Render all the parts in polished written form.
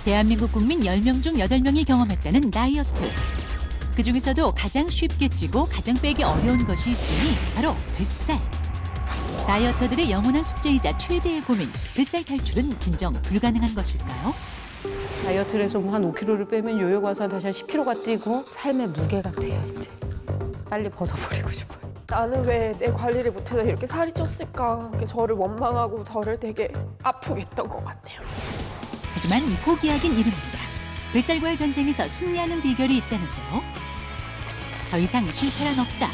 대한민국 국민 10명 중 8명이 경험했다는 다이어트. 그중에서도 가장 쉽게 찌고 가장 빼기 어려운 것이 있으니 바로 뱃살. 다이어터들의 영원한 숙제이자 최대의 고민, 뱃살 탈출은 진정 불가능한 것일까요? 다이어트를 해서 한 5kg를 빼면 요요 가서 다시 한 10kg가 찌고 삶의 무게 같아요, 이제. 빨리 벗어버리고 싶어요. 나는 왜 내 관리를 못해서 이렇게 살이 쪘을까? 저를 원망하고 저를 되게 아프게 했던 것 같아요. 하지만 포기하긴 이릅니다. 뱃살과의 전쟁에서 승리하는 비결이 있다는데요. 더 이상 실패란 없다.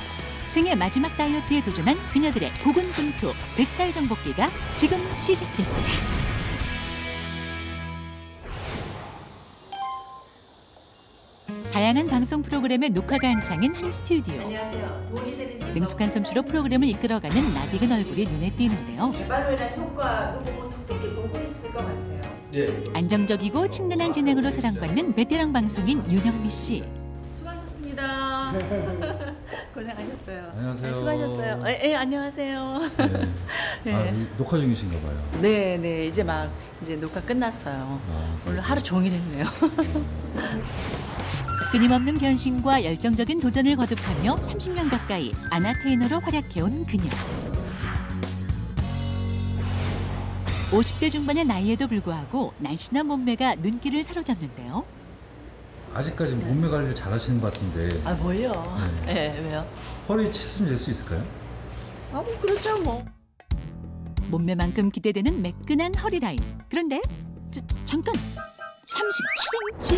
생애 마지막 다이어트에 도전한 그녀들의 고군분투 뱃살 정복기가 지금 시작됩니다. 다양한 방송 프로그램의 녹화가 한창인 한 스튜디오. 안녕하세요. 능숙한 솜씨로 프로그램을 이끌어가는 낯익은 얼굴이 눈에 띄는데요. 빨로 인한 효과 누구 뭐 톡톡히 보고 있을 것 같아요. 예. 안정적이고 친근한 진행으로 사랑받는 베테랑 방송인 윤영미 씨. 수고하셨습니다. 고생하셨어요. 안녕하세요. 네, 수고하셨어요. 예, 안녕하세요. 네. 네. 아, 녹화 중이신가 봐요. 네, 이제 녹화 끝났어요. 오늘 하루 종일 했네요. 끊임없는 변신과 열정적인 도전을 거듭하며 30년 가까이 아나테이너로 활약해온 그녀. 50대 중반의 나이에도 불구하고 날씬한 몸매가 눈길을 사로잡는데요. 아직까지 몸매 관리를 잘 하시는 것 같은데 아, 뭘요? 네, 왜요? 허리 치수는 될 수 있을까요? 아, 뭐 그렇죠, 뭐. 몸매만큼 기대되는 매끈한 허리 라인. 그런데 잠깐! 37인치?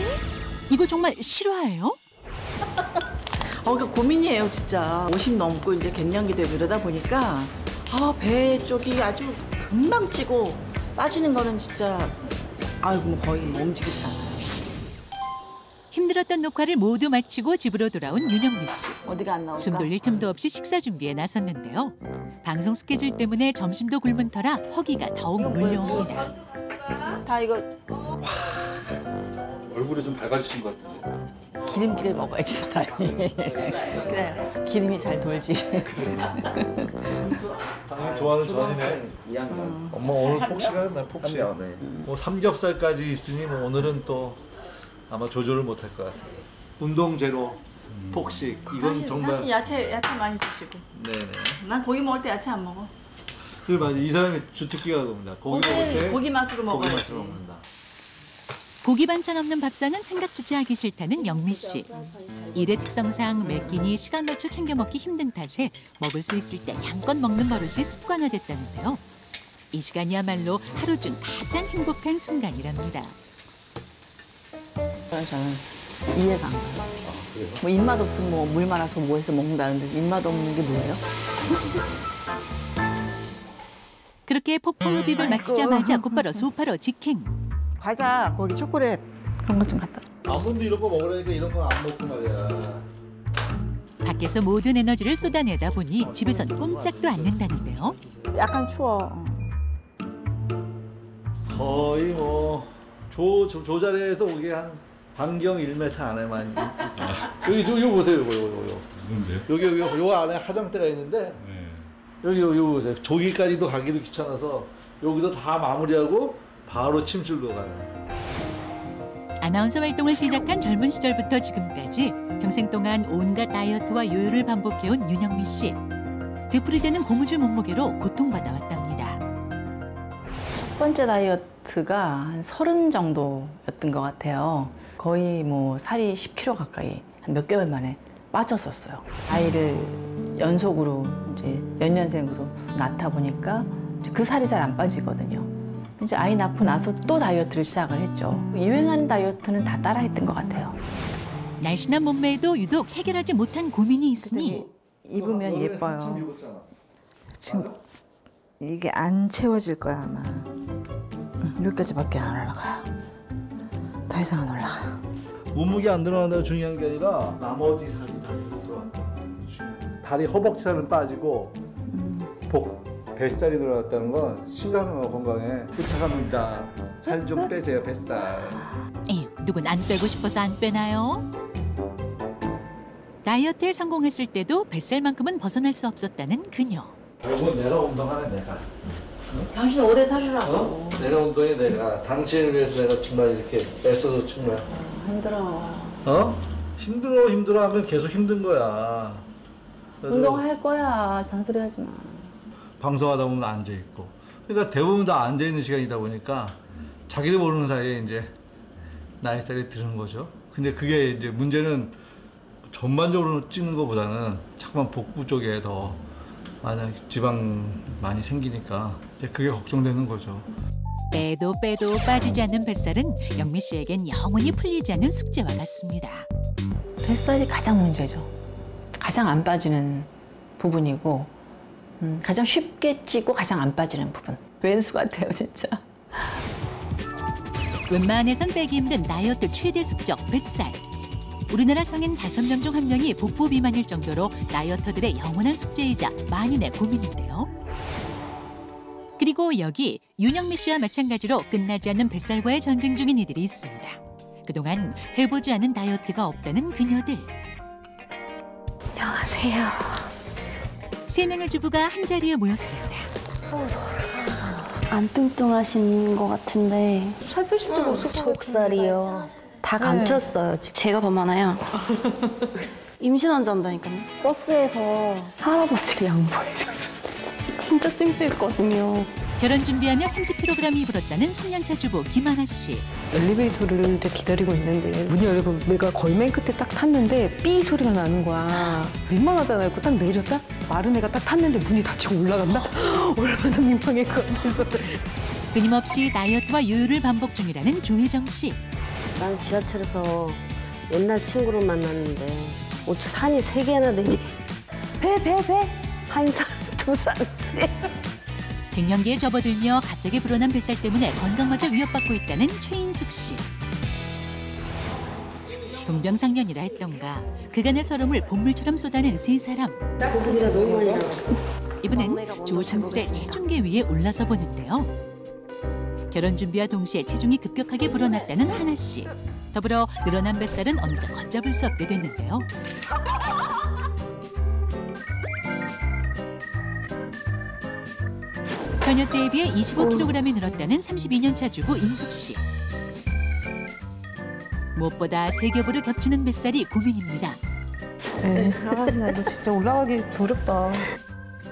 이거 정말 실화예요? 그러니까 고민이에요, 진짜. 50 넘고 이제 갱년기 되고 이러다 보니까 배 쪽이 아주 금방 찌고 빠지는 거는 진짜 뭐 거의 움직이지 않아요. 힘들었던 녹화를 모두 마치고 집으로 돌아온 윤영미 씨. 어디가 안 나올까? 숨 돌릴 틈도 없이 식사 준비에 나섰는데요. 방송 스케줄 때문에 점심도 굶은 터라 허기가 더욱 물려옵니다. 다 이거 얼굴이 좀 밝아지신 것 같은데. 기름기를 먹어야지 사람이. 그래, 기름이 잘 돌지. 당연히 좋아하는 전이네. 엄마 오늘 폭식하네, 폭식. 뭐 삼겹살까지 있으니 뭐 오늘은 또 아마 조절을 못할 것 같아요. 운동 제로, 폭식. 이건 정말. 당신 야채 많이 드시고. 네네. 난 고기 먹을 때 야채 안 먹어. 그 맞아. 이 사람이 주특기가 그겁니다. 고기 먹을 때 고기 맛으로 먹어야지. 고기 맛으로 먹는다. 고기 반찬 없는 밥상은 생각조차 하기 싫다는 영미 씨. 일의 특성상 매 끼니 시간 맞춰 챙겨 먹기 힘든 탓에 먹을 수 있을 때 양껏 먹는 버릇이 습관화됐다는데요. 이 시간이야말로 하루 중 가장 행복한 순간이랍니다. 저는 이해가 안 가요. 뭐 입맛 없으면 뭐 물 말아서 뭐 해서 먹는다는데 입맛 없는 게 뭐예요? 그렇게 폭풍 흡입을 마치자마자 곧바로 소파로 직행. 과자, 거기 초콜릿 그런 것 좀 갖다. 아몬드 이런 거 먹으라니까 이런 건 안 먹고 말이야. 밖에서 모든 에너지를 쏟아내다 보니 집에선 꼼짝도 않는다는데요. 약간 추워. 거의 뭐 조 자리에서 오게 한 반경 1m 안에만 있어요. 여기 요 보세요, 요거. 뭔데요? 여기 요 안에 화장대가 있는데 네. 여기 보세요. 조기까지도 가기도 귀찮아서 여기서 다 마무리하고 바로 침실로 가요. 아나운서 활동을 시작한 젊은 시절부터 지금까지 평생 동안 온갖 다이어트와 요요를 반복해온 윤영미 씨. 되풀이되는 고무줄 몸무게로 고통받아왔답니다. 첫 번째 다이어트가 한 30 정도였던 것 같아요. 거의 뭐 살이 10kg 가까이 한 몇 개월 만에 빠졌었어요. 아이를 연속으로 이제 연년생으로 낳다 보니까 그 살이 잘 안 빠지거든요. 이제 아이 낳고 나서 또 다이어트를 시작을 했죠. 유행하는 다이어트는 다 따라했던 것 같아요. 날씬한 몸매에도 유독 해결하지 못한 고민이 있으니 입으면 예뻐요. 지금 이게 안 채워질 거야 아마. 여기까지밖에 안 올라가. 더 이상 안 올라가. 몸무게 안 늘어난다고 중요한 게 아니라 나머지 살이 다리로 들어간다는 게 중요해요. 다리 허벅지 살은 빠지고 뱃살이 늘어났다는 건 심각한 건강에 부탁합니다. 살 좀 빼세요, 뱃살. 에휴, 누군 안 빼고 싶어서 안 빼나요? 다이어트에 성공했을 때도 뱃살만큼은 벗어날 수 없었다는 그녀. 결국은 내가 운동하네, 내가. 당신 오래 살으라고. 내가 운동이 내가 당신을 위해서 내가 정말 이렇게 애써서 정말. 힘들어. 힘들어 하면 계속 힘든 거야. 그래서 운동할 거야. 잔소리 하지 마. 방송하다 보면 앉아 있고. 그러니까 대부분 다 앉아 있는 시간이다 보니까 자기도 모르는 사이에 이제 나이살이 드는 거죠. 근데 그게 이제 문제는 전반적으로 찌는 것보다는 자꾸만 복부 쪽에 더 만약 지방 많이 생기니까 이제 그게 걱정되는 거죠. 빼도 빠지지 않는 뱃살은 영미 씨에겐 영원히 풀리지 않는 숙제와 같습니다. 뱃살이 가장 문제죠. 가장 안 빠지는 부분이고 가장 쉽게 찌고 가장 안 빠지는 부분. 왼수 같아요, 진짜. 웬만해선 빼기 힘든 다이어트 최대 숙적 뱃살. 우리나라 성인 5명 중 1명이 복부 비만일 정도로 다이어터들의 영원한 숙제이자 만인의 고민인데요. 그리고 여기 윤영미 씨와 마찬가지로 끝나지 않는 뱃살과의 전쟁 중인 이들이 있습니다. 그동안 해보지 않은 다이어트가 없다는 그녀들. 안녕하세요. 3명의 주부가 한자리에 모였습니다. 안 뚱뚱하신 것 같은데 살 빼실 데가 없어서 속살이요. 다 감췄어요. 제가 더 많아요. 임신 환자한다니까요. 버스에서 할아버지가 양보해줘서 진짜 창피했거든요. 결혼 준비하며 30kg이 불었다는 3년차 주부 김하나 씨. 엘리베이터를 이제 기다리고 있는데 문이 열리고 내가 거의 맨 끝에 딱 탔는데 삐 소리가 나는 거야. 민망하잖아요. 딱 내렸다? 마른 애가 딱 탔는데 문이 닫히고 올라간다? 얼마나 민망했거든요. 끊임없이 다이어트와 요요를 반복 중이라는 조혜정 씨. 난 지하철에서 옛날 친구를 만났는데 산이 3개나 되니 배! 한 산, 2산, 3산. 갱년기에 접어들며 갑자기 불어난 뱃살 때문에 건강마저 위협받고 있다는 최인숙 씨. 동병상련이라 했던가 그간의 서름을 본물처럼 쏟아낸 세 사람. 이번엔 조심스레 체중계 위에 올라서 보는데요. 결혼 준비와 동시에 체중이 급격하게 불어났다는 하나 씨. 더불어 늘어난 뱃살은 어느새 걷잡을 수 없게 됐는데요. 전혀 때에 비해 25kg이 늘었다는 32년차 주부 인숙 씨. 무엇보다 세 겹으로 겹치는 뱃살이 고민입니다. 나도 진짜 올라가기 두렵다.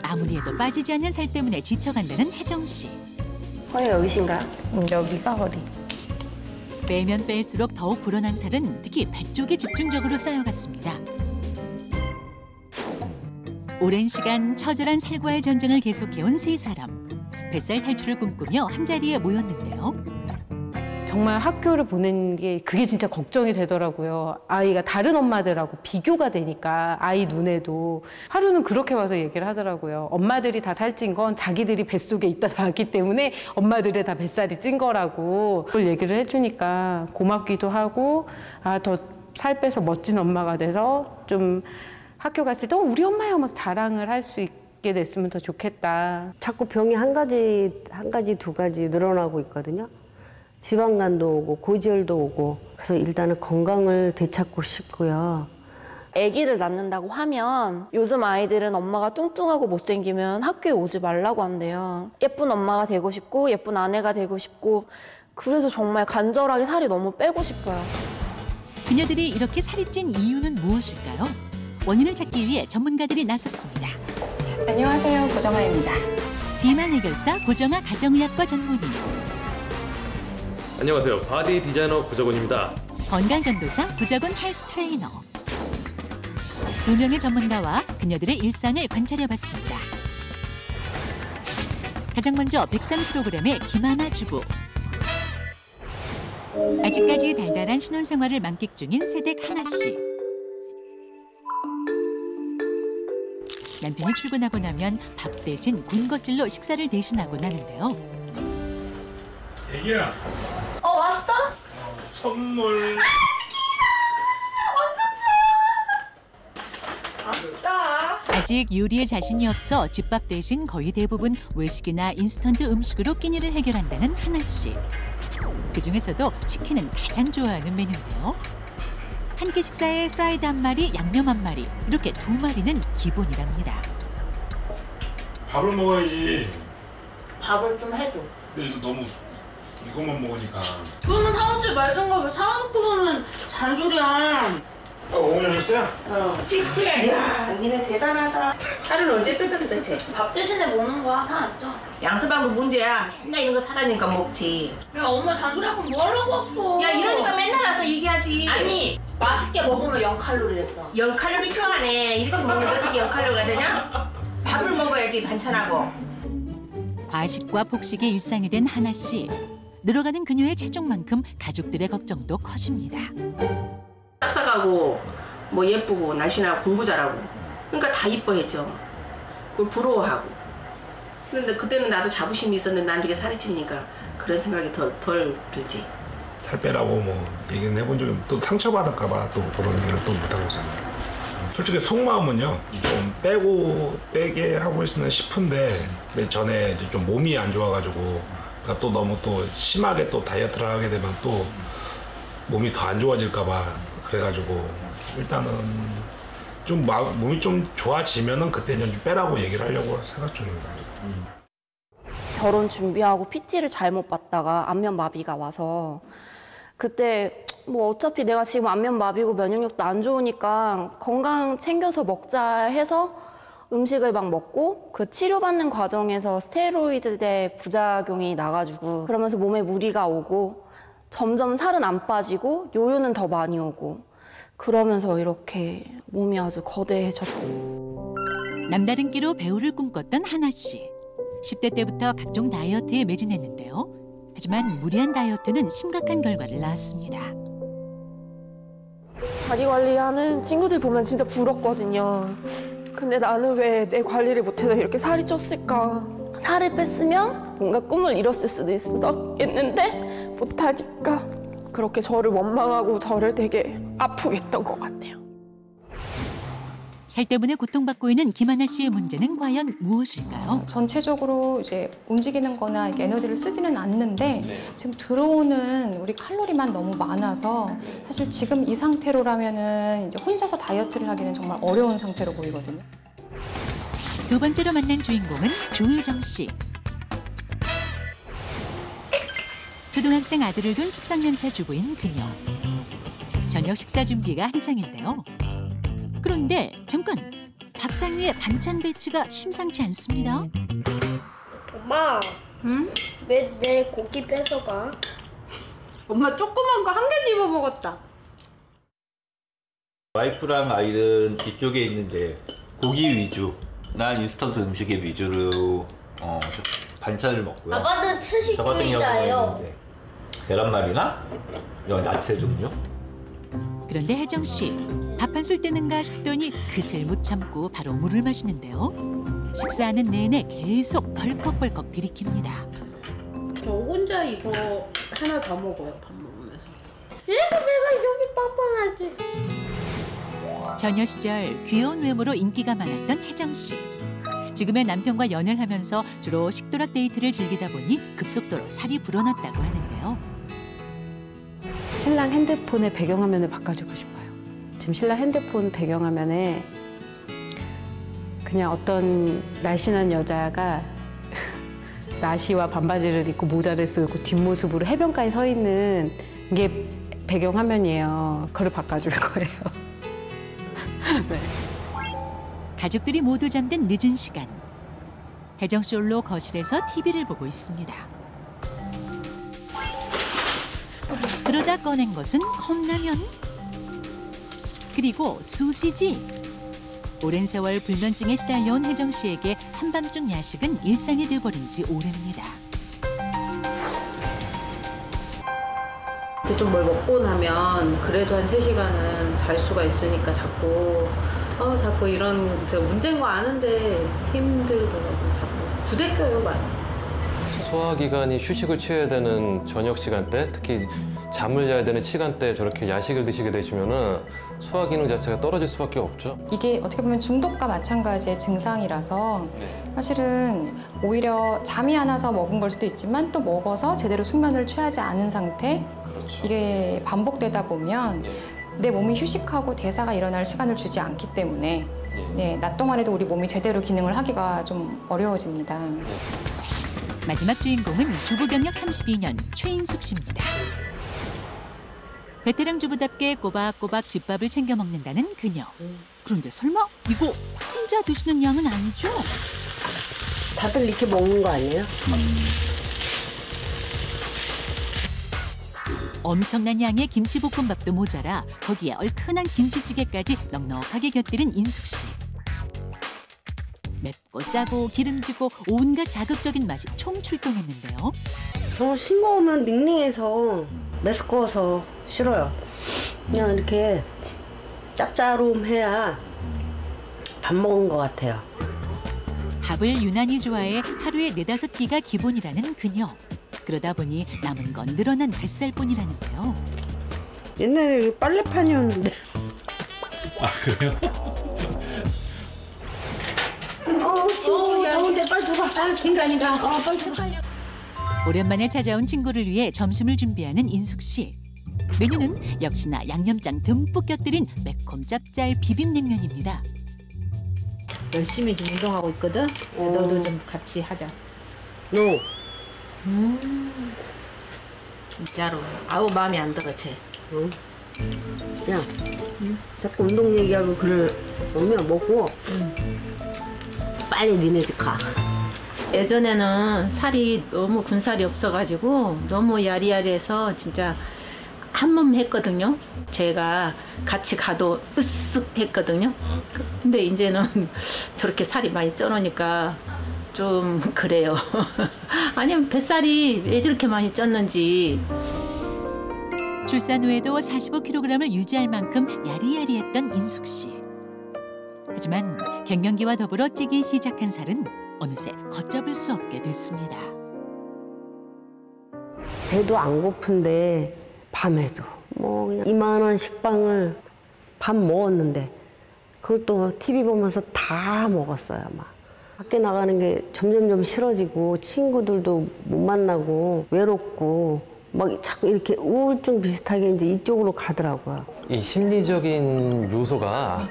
아무리 해도 빠지지 않는 살 때문에 지쳐간다는 혜정 씨. 허리 여기신가요? 여기가 허리. 빼면 뺄수록 더욱 불어난 살은 특히 배 쪽에 집중적으로 쌓여갔습니다. 오랜 시간 처절한 살과의 전쟁을 계속해온 세 사람. 뱃살 탈출을 꿈꾸며 한자리에 모였는데요. 정말 학교를 보내는 게 그게 진짜 걱정이 되더라고요. 아이가 다른 엄마들하고 비교가 되니까 아이 눈에도 하루는 그렇게 와서 얘기를 하더라고요. 엄마들이 다 살찐 건 자기들이 뱃속에 있다 나왔기 때문에 엄마들의 다 뱃살이 찐 거라고 그걸 얘기를 해주니까 고맙기도 하고 더 살 빼서 멋진 엄마가 돼서 좀 학교 갔을 때 우리 엄마야 막 자랑을 할 수 있게 됐으면 더 좋겠다. 자꾸 병이 한 가지, 두 가지 늘어나고 있거든요. 지방간도 오고 고지혈도 오고 그래서 일단은 건강을 되찾고 싶고요. 아기를 낳는다고 하면 요즘 아이들은 엄마가 뚱뚱하고 못생기면 학교에 오지 말라고 한대요. 예쁜 엄마가 되고 싶고 예쁜 아내가 되고 싶고 그래서 정말 간절하게 살이 너무 빼고 싶어요. 그녀들이 이렇게 살이 찐 이유는 무엇일까요? 원인을 찾기 위해 전문가들이 나섰습니다. 안녕하세요, 고정아입니다. 비만 해결사 고정아 가정의학과 전문의. 안녕하세요. 바디 디자이너 구정훈입니다. 건강전도사 구정훈 헬스 트레이너. 2명의 전문가와 그녀들의 일상을 관찰해봤습니다. 가장 먼저 103kg의 김하나 주부. 아직까지 달달한 신혼생활을 만끽 중인 새댁 하나 씨. 남편이 출근하고 나면 밥 대신 군것질로 식사를 대신하곤 하는데요. 애기야. 왔어? 선물. 아직 요리에 자신이 없어 집밥 대신 거의 대부분 외식이나 인스턴트 음식으로 끼니를 해결한다는 하나 씨. 그중에서도 치킨은 가장 좋아하는 메뉴인데요. 한 끼 식사에 프라이드 1마리, 양념 1마리 이렇게 2마리는 기본이랍니다. 밥을 먹어야지. 밥을 좀 해줘. 근데 이거 너무 이것만 먹으니까. 그러면 사오지 말던가 왜 사와놓고서는 잔소리야. 어머니 오셨어요? 치킨. 야, 니네 대단하다. 살을 언제 뺐다 도대체? 밥 대신에 먹는 거야, 사왔죠? 양서방도 문제야. 맨날 이런 거 사다니까 먹지. 야, 엄마 잔소리하고 뭐 하려고 왔어? 야, 이러니까 맨날 와서 얘기하지. 아니, 맛있게 먹으면 0칼로리랬어. 0칼로리 초안에 이렇게 먹는데 어떻게 0칼로리가 되냐? 밥을 먹어야지, 반찬하고. 과식과 폭식의 일상이 된 하나 씨. 늘어가는 그녀의 체중만큼 가족들의 걱정도 커집니다. 싹싹하고 뭐 예쁘고 날씬하고 공부 잘하고 그러니까 다 이뻐했죠. 그걸 부러워하고. 근데 그때는 나도 자부심이 있었는데 나중에 살이 찌니까 그런 생각이 덜 들지. 살 빼라고 뭐 얘기는 해본 적이 또 상처받을까봐 또 그런 얘기를 또 못하고 있었는데 솔직히 속마음은요 좀 빼게 하고 있으면 싶은데 근데 전에 이제 좀 몸이 안 좋아가지고 그러니까 또 너무 또 심하게 또 다이어트를 하게 되면 또 몸이 더 안 좋아질까봐 그래가지고 일단은 좀 몸이 좀 좋아지면은 그때는 좀 빼라고 얘기를 하려고 생각 중입니다. 결혼 준비하고 PT를 잘못 받다가 안면마비가 와서 그때 뭐 어차피 내가 지금 안면마비고 면역력도 안 좋으니까 건강 챙겨서 먹자 해서 음식을 막 먹고 그 치료받는 과정에서 스테로이드의 부작용이 나가지고 그러면서 몸에 무리가 오고 점점 살은 안 빠지고 요요는 더 많이 오고 그러면서 이렇게 몸이 아주 거대해졌고 남다른 끼로 배우를 꿈꿨던 하나 씨. 10대 때부터 각종 다이어트에 매진했는데요. 하지만 무리한 다이어트는 심각한 결과를 낳았습니다. 자기 관리하는 친구들 보면 진짜 부럽거든요. 근데 나는 왜 내 관리를 못해서 이렇게 살이 쪘을까? 살을 뺐으면 뭔가 꿈을 이뤘을 수도 있었겠는데 못하니까 그렇게 저를 원망하고 저를 되게 아프게 했던 것 같아요. 살 때문에 고통받고 있는 김하나 씨의 문제는 과연 무엇일까요? 전체적으로 이제 움직이는 거나 이렇게 에너지를 쓰지는 않는데 지금 들어오는 우리 칼로리만 너무 많아서 사실 지금 이 상태로라면은 이제 혼자서 다이어트를 하기는 정말 어려운 상태로 보이거든요. 두 번째로 만난 주인공은 조혜정 씨. 초등학생 아들을 둔 13년차 주부인 그녀. 저녁 식사 준비가 한창인데요. 그런데 잠깐 밥상 위에 반찬 배치가 심상치 않습니다. 엄마, 왜 내 고기 뺏어가? 엄마 조그만 거 한 개 집어 먹었다. 와이프랑 아이는 이쪽에 있는데 고기 위주, 난 인스턴트 음식의 위주로 반찬을 먹고요. 아빠는 저 같은 채식주의자예요. 경우는 이제 계란말이나 이런 야채 종류. 그런데 혜정 씨, 밥 한 술 뜨는가 싶더니 그슬 못 참고 바로 물을 마시는데요. 식사하는 내내 계속 벌컥벌컥 들이킵니다. 저 혼자 이거 하나 더 먹어요, 밥 먹으면서. 이래서 내가 여기 뻔뻔하지. 처녀 시절 귀여운 외모로 인기가 많았던 혜정 씨. 지금의 남편과 연애를 하면서 주로 식도락 데이트를 즐기다 보니 급속도로 살이 불어났다고 하는데요. 신랑 핸드폰의 배경화면을 바꿔주고 싶어요. 지금 신랑 핸드폰 배경화면에 그냥 어떤 날씬한 여자가 나시와 반바지를 입고 모자를 쓰고 뒷모습으로 해변가에 서 있는 게 배경화면이에요. 그걸 바꿔줄 거예요. 네. 가족들이 모두 잠든 늦은 시간. 혜정 솔로 거실에서 TV를 보고 있습니다. 그러다 꺼낸 것은 컵라면, 그리고 소시지. 오랜 세월 불면증에 시달려온 혜정 씨에게 한밤중 야식은 일상이 돼버린 지 오래입니다. 좀 뭘 먹고 나면 그래도 한 3시간은 잘 수가 있으니까 자꾸 이런 제가 문제인 거 아는데 힘들더라고요. 자꾸 부대껴요 많이. 소화기관이 휴식을 취해야 되는 저녁 시간대, 특히 잠을 자야 되는 시간대에 저렇게 야식을 드시게 되시면은 소화 기능 자체가 떨어질 수밖에 없죠. 이게 어떻게 보면 중독과 마찬가지의 증상이라서 사실은 오히려 잠이 안 와서 먹은 걸 수도 있지만 또 먹어서 제대로 숙면을 취하지 않은 상태, 이게 반복되다 보면 내 몸이 휴식하고 대사가 일어날 시간을 주지 않기 때문에 낮 동안에도 우리 몸이 제대로 기능을 하기가 좀 어려워집니다. 마지막 주인공은 주부 경력 32년 최인숙 씨입니다. 베테랑 주부답게 꼬박꼬박 집밥을 챙겨 먹는다는 그녀. 그런데 설마 이거 혼자 드시는 양은 아니죠? 다들 이렇게 먹는 거 아니에요? 엄청난 양의 김치볶음밥도 모자라 거기에 얼큰한 김치찌개까지 넉넉하게 곁들인 인숙 씨. 맵고 짜고 기름지고 온갖 자극적인 맛이 총출동했는데요. 저 싱거우면 닝닝해서 매스꺼워서 싫어요. 그냥 이렇게 짭짤해야 밥 먹은 것 같아요. 밥을 유난히 좋아해 하루에 4-5끼가 기본이라는 그녀. 그러다 보니 남은 건 늘어난 뱃살뿐이라는데요. 옛날에 빨래판이었는데. 아, 그래요? 친구 나온대 빨리 들어가. 긴가니까. 빨리 들어가. 오랜만에 찾아온 친구를 위해 점심을 준비하는 인숙 씨. 메뉴는 역시나 양념장 듬뿍 곁들인 매콤 짭짤 비빔냉면입니다. 열심히 좀 운동하고 있거든. 너도 좀 같이 하자. No. 진짜로. 아우 마음에 안 들어 쟤. 야, 자꾸 운동 얘기하고 그래. 오면 먹고 빨리 니네 집 가. 예전에는 살이 너무 군살이 없어가지고 너무 야리야리해서 진짜 한 몸 했거든요. 제가 같이 가도 으쓱 했거든요. 근데 이제는 저렇게 살이 많이 쪄놓으니까 좀 그래요. 아니면 뱃살이 왜 저렇게 많이 쪘는지. 출산 후에도 45kg을 유지할 만큼 야리야리했던 인숙 씨. 하지만 갱년기와 더불어 찌기 시작한 살은 어느새 걷잡을 수 없게 됐습니다. 배도 안 고픈데 밤에도 뭐 그냥 이만한 식빵을 밥 먹었는데 그걸 또 TV 보면서 다 먹었어요. 막 밖에 나가는 게 점점점 싫어지고 친구들도 못 만나고 외롭고 막 자꾸 이렇게 우울증 비슷하게 이제 이쪽으로 가더라고요. 이 심리적인 요소가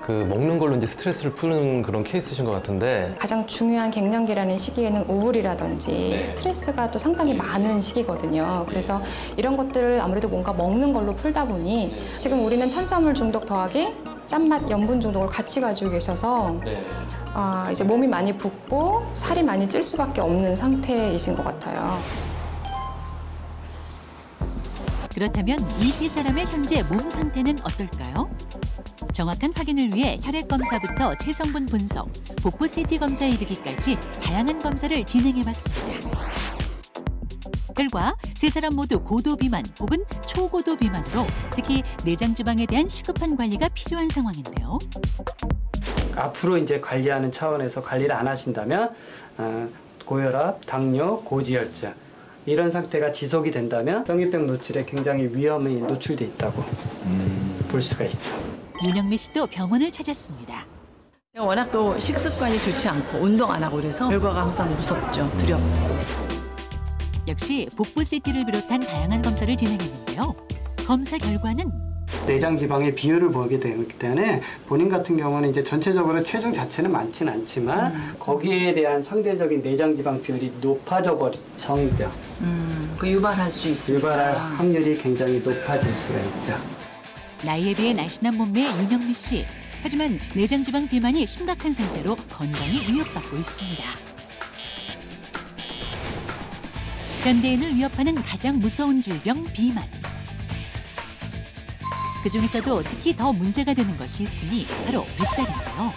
그 먹는 걸로 이제 스트레스를 푸는 그런 케이스신 것 같은데 가장 중요한 갱년기라는 시기에는 우울이라든지 스트레스가 또 상당히 많은 시기거든요. 그래서 이런 것들을 아무래도 뭔가 먹는 걸로 풀다 보니 지금 우리는 탄수화물 중독 더하기 짠맛, 염분 중독을 같이 가지고 계셔서 이제 몸이 많이 붓고 살이 많이 찔 수밖에 없는 상태이신 것 같아요. 그렇다면 이 세 사람의 현재 몸 상태는 어떨까요? 정확한 확인을 위해 혈액 검사부터 체성분 분석, 복부 CT 검사에 이르기까지 다양한 검사를 진행해봤습니다. 결과 세 사람 모두 고도 비만 혹은 초고도 비만으로 특히 내장 지방에 대한 시급한 관리가 필요한 상황인데요. 앞으로 이제 관리하는 차원에서 관리를 안 하신다면 고혈압, 당뇨, 고지혈증 이런 상태가 지속이 된다면 성인병 노출에 굉장히 위험이 노출돼 있다고 볼 수가 있죠. 윤영미 씨도 병원을 찾았습니다. 워낙 또 식습관이 좋지 않고 운동 안 하고 그래서 결과가 항상 무섭죠. 두렵고. 역시 복부 CT를 비롯한 다양한 검사를 진행했는데요. 검사 결과는 내장 지방의 비율을 보게 되기 때문에 본인 같은 경우는 이제 전체적으로 체중 자체는 많지는 않지만 거기에 대한 상대적인 내장 지방 비율이 높아져 버린 성인병. 그 유발할 수 있습니다. 유발할 확률이 굉장히 높아질 수가 있죠. 나이에 비해 날씬한 몸매의 윤영미 씨. 하지만 내장 지방 비만이 심각한 상태로 건강이 위협받고 있습니다. 현대인을 위협하는 가장 무서운 질병 비만. 그중에서도 특히 더 문제가 되는 것이 있으니 바로 뱃살인데요.